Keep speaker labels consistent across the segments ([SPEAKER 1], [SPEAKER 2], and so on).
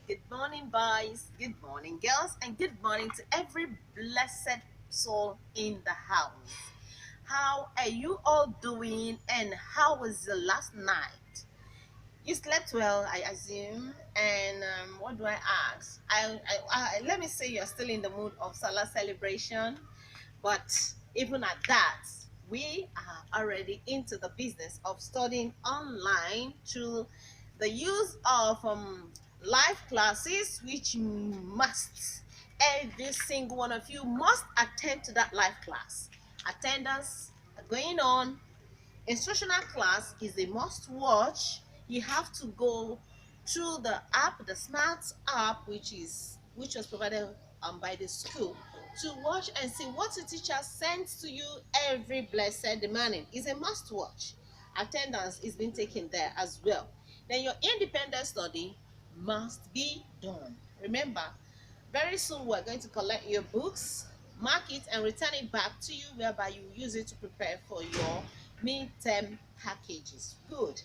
[SPEAKER 1] Good morning, boys. Good morning, girls. And good morning to every blessed soul in the house. How are you all doing? And how was the last night? You slept well, I assume. And what do I ask? Let me say you're still in the mood of Salah celebration. But even at that, we are already into the business of studying online through the use of live classes, which must, every single one of you must attend to that live class. Attendance going on. Instructional class is a must watch. You have to go through the app, the smart app, which was provided by the school, to watch and see what the teacher sends to you every blessed morning. Is a must watch. Attendance is being taken there as well. Then your independent study must be done. Remember, very soon we're going to collect your books, mark it, and return it back to you, whereby you use it to prepare for your midterm packages. Good.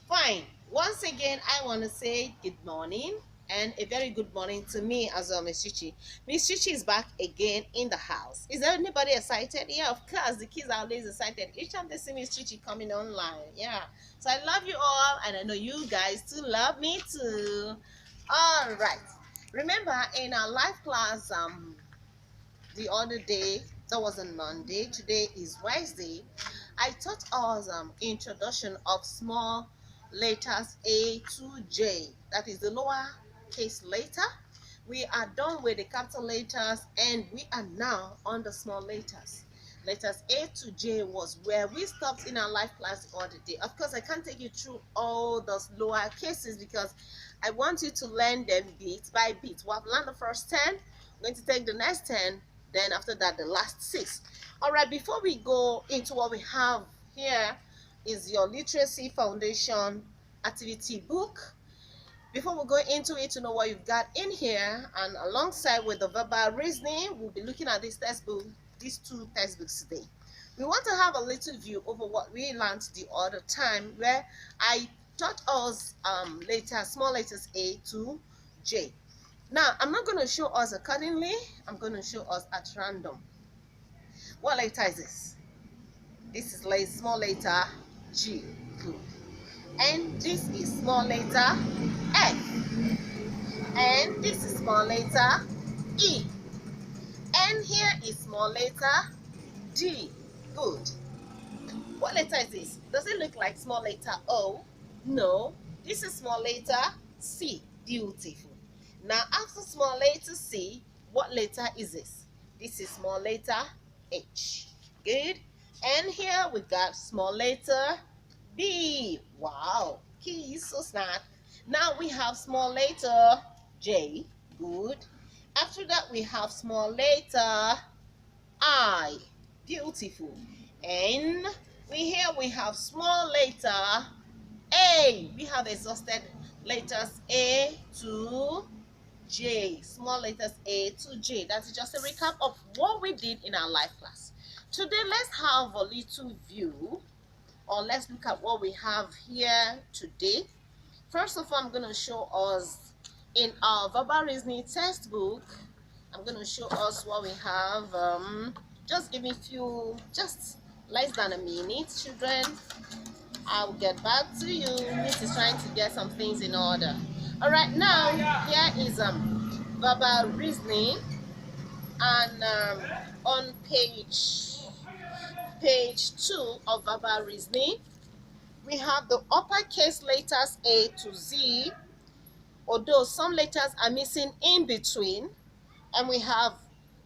[SPEAKER 1] Fine. Once again, I want to say good morning and a very good morning to me as well, Miss Chichi. Miss Chichi is back again in the house. Is there anybody excited? Yeah, of course. The kids are always excited each time they see Miss Chichi coming online. Yeah. So I love you all, and I know you guys too love me too. All right. Remember, in our live class, the other day, that was on Monday. Today is Wednesday. I taught us introduction of small letters A to J. That is the lower case letter. We are done with the capital letters and we are now on the small letters. Letters A to J was where we stopped in our life class the other day. Of course, I can't take you through all those lower cases because I want you to learn them bit by bit. We have learned the first 10. I'm going to take the next 10, then after that the last 6. All right, before we go into what we have here is your literacy foundation activity book. Before we go into it, to know what you've got in here, and alongside with the verbal reasoning, we'll be looking at this textbook, these two textbooks today. We want to have a little view over what we learned the other time, where I taught us small letters A to J. Now, I'm not going to show us accordingly. I'm going to show us at random. What letter is this? This is like small letter G. Good. And this is small letter F. And this is small letter E. And here is small letter D. Good. What letter is this? Does it look like small letter O? No. This is small letter C. Beautiful. Now, after small letter C, what letter is this? This is small letter H. Good. And here we got small letter B. Wow. Keys, so smart. Now we have small letter J. Good. After that, we have small letter I. Beautiful. And we have small letter A. We have exhausted letters A to J. Small letters A to J. That's just a recap of what we did in our life class. Today, let's have a little view, or let's look at what we have here today. First of all, I'm going to show us in our verbal reasoning textbook. I'm going to show us what we have. Just give me just less than a minute, children. I'll get back to you. Miss is trying to get some things in order. All right, now here is verbal reasoning, and on page 2 of verbal reasoning, we have the uppercase letters A to Z, although some letters are missing in between, and we have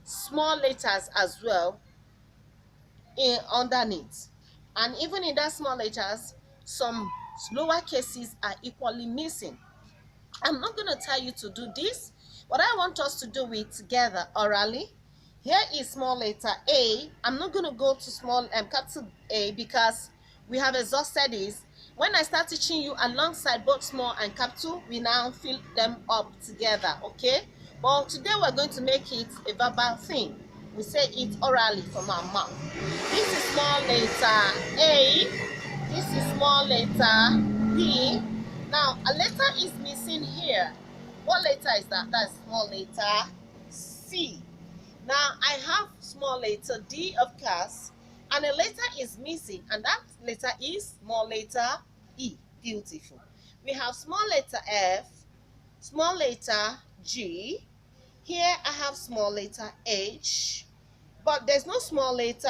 [SPEAKER 1] small letters as well underneath. And even in that small letters, some lower cases are equally missing. I'm not going to tell you to do this. What I want us to do it together orally. Here is small letter A. I'm not going to go to small capital A because we have exhausted this. When I start teaching you alongside both small and capital, we now fill them up together, okay? But today we're going to make it a verbal thing. We say it orally from our mouth. This is small letter A. This is small letter B. Now, a letter is missing here. What letter is that? That's small letter C. Now I have small letter D of course, and a letter is missing, and that letter is small letter E. Beautiful. We have small letter F, small letter G. Here I have small letter H, but there's no small letter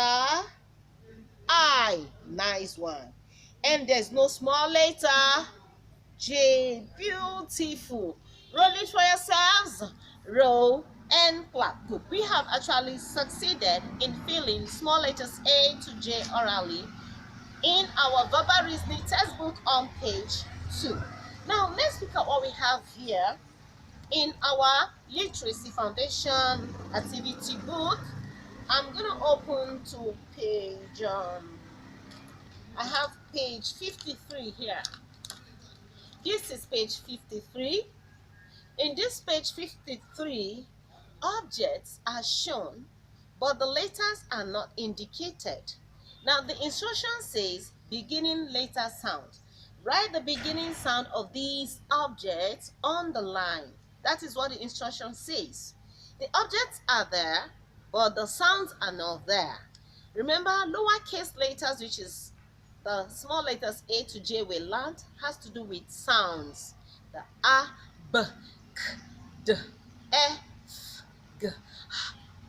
[SPEAKER 1] I. Nice one. And there's no small letter J. Beautiful. Roll it for yourselves. Roll and clap. Good. We have actually succeeded in filling small letters A to J orally in our verbal reasoning textbook on page 2. Now let's look at what we have here in our literacy foundation activity book. I'm gonna open to page I have page 53 here. This is page 53. In this page 53, objects are shown, but the letters are not indicated. Now the instruction says beginning letter sound. Write the beginning sound of these objects on the line. That is what the instruction says. The objects are there, but the sounds are not there. Remember, lowercase letters, which is the small letters A to J we learned, has to do with sounds. The A, B, K, D, E, F, G, H,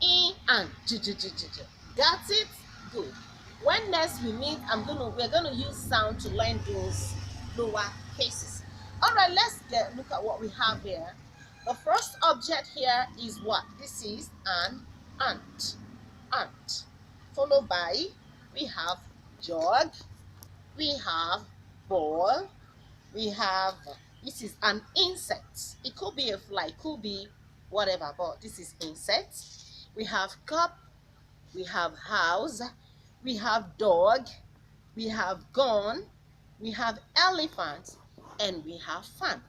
[SPEAKER 1] I, and J, J, J, J, J. Got it? Good. When next we meet, we're gonna use sound to learn those lower cases. All right, let's look at what we have here. The first object here is what? This is an ant. Ant. Followed by, we have jug, we have ball, we have, this is an insect. It could be a fly, could be whatever, but this is insect. We have cup, we have house, we have dog, we have gun, we have elephant, and we have fan.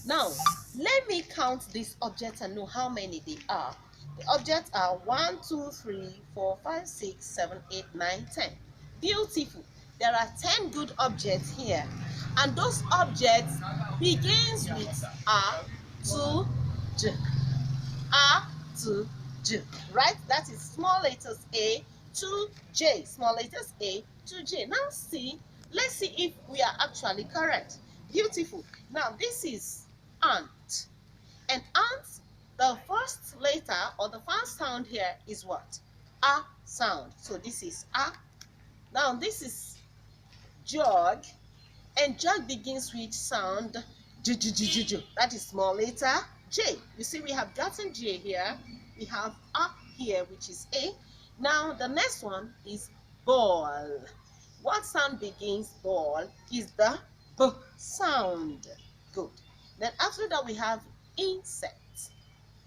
[SPEAKER 1] Now, let me count these objects and know how many they are. The objects are 1, 2, 3, 4, 5, 6, 7, 8, 9, 10. Beautiful. There are 10 good objects here. And those objects begins with A to J. A to J. Right? That is small letters A to J. Small letters A to J. Now see, let's see if we are actually correct. Beautiful. Now this is ant. And ant, the first letter or the first sound here is what? A sound. So this is A. Now this is jug, and jug begins with sound J, J, J, J, J. That is small letter J. You see we have gotten J here, we have A here, which is A. Now the next one is ball. What sound begins ball is the B sound. Good. Then after that we have insect.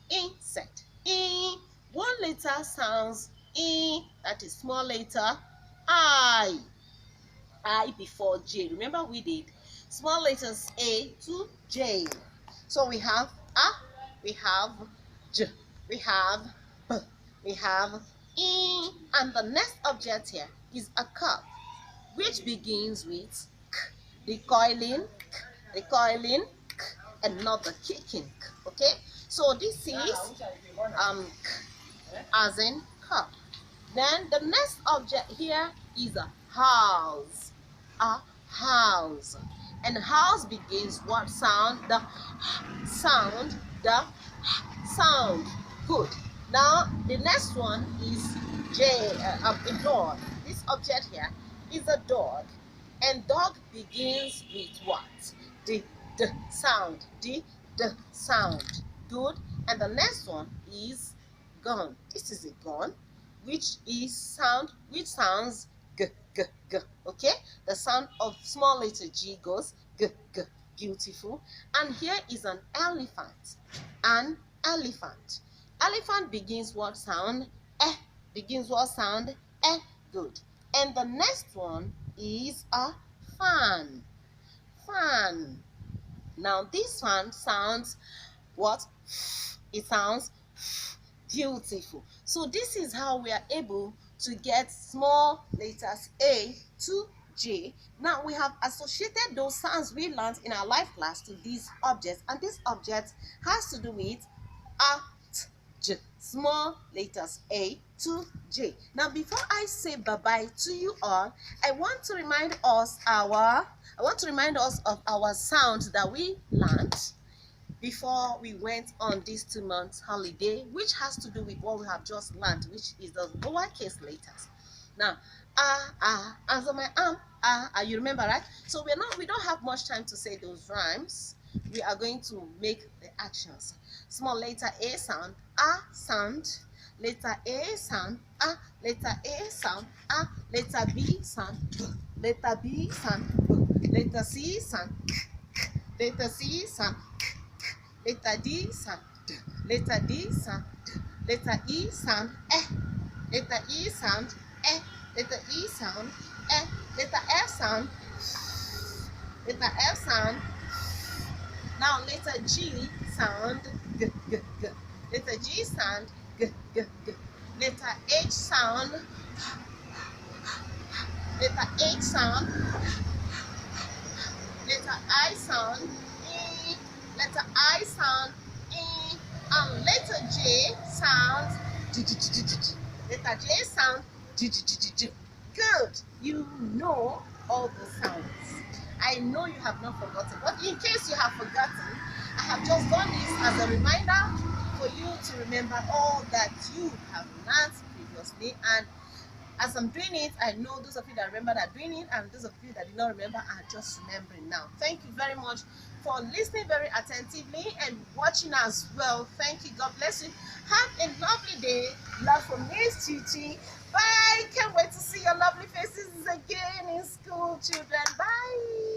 [SPEAKER 1] Insect. E. One letter sounds E, that is small letter I. I before J. Remember we did small letters A to J. So we have A, we have J, we have B, we have E, and the next object here is a cup, which begins with K, recoiling, K, recoiling, K, and not the kicking. Okay, so this is K, as in cup. Then the next object here is a house. A house. And house begins what sound? The sound. The sound. Good. Now the next one is a dog. This object here is a dog. And dog begins with what? The sound. The sound. Good. And the next one is gun. This is a gun, which sounds g, g, g. Okay, the sound of small letter G goes g, g. Beautiful. And here is an elephant. An elephant. Elephant begins what sound? Eh. Begins what sound? Eh. Good. And the next one is a fan. Fan. Now this fan sounds what? It sounds beautiful. So this is how we are able to get small letters A to J. Now we have associated those sounds we learned in our life class to these objects, and this object has to do with A, T, J. Small letters A to J. Now before I say bye-bye to you all, I want to remind us of our sounds that we learned before we went on this 2 months holiday, which has to do with what we have just learned, which is the lowercase letters. Now, answer my you remember, right? So we don't have much time to say those rhymes. We are going to make the actions. Small letter A sound, sound. Letter A sound, letter A sound, letter B sound, letter B sound, letter C sound, letter C sound, letter D sound, letter D sound, letter E sound, letter E sound, letter E sound, letter F sound, letter F sound. Now letter G sound, g, g, g. Letter G sound, g, g, g. Letter H sound, letter H sound, letter I sound, E, letter I sound, E, and letter J sound, J, J, J, J, J. Letter J sound, J, J, J, J, J. Good. You know all the sounds. I know you have not forgotten, but in case you have forgotten, I have just done this as a reminder for you to remember all that you have learned previously. And as I'm doing it, I know those of you that remember are doing it, and those of you that did not remember are just remembering now. Thank you very much for listening very attentively and watching as well. Thank you. God bless you. Have a lovely day. Love from Miss Chichi. Bye. Can't wait to see your lovely faces again in school, children. Bye.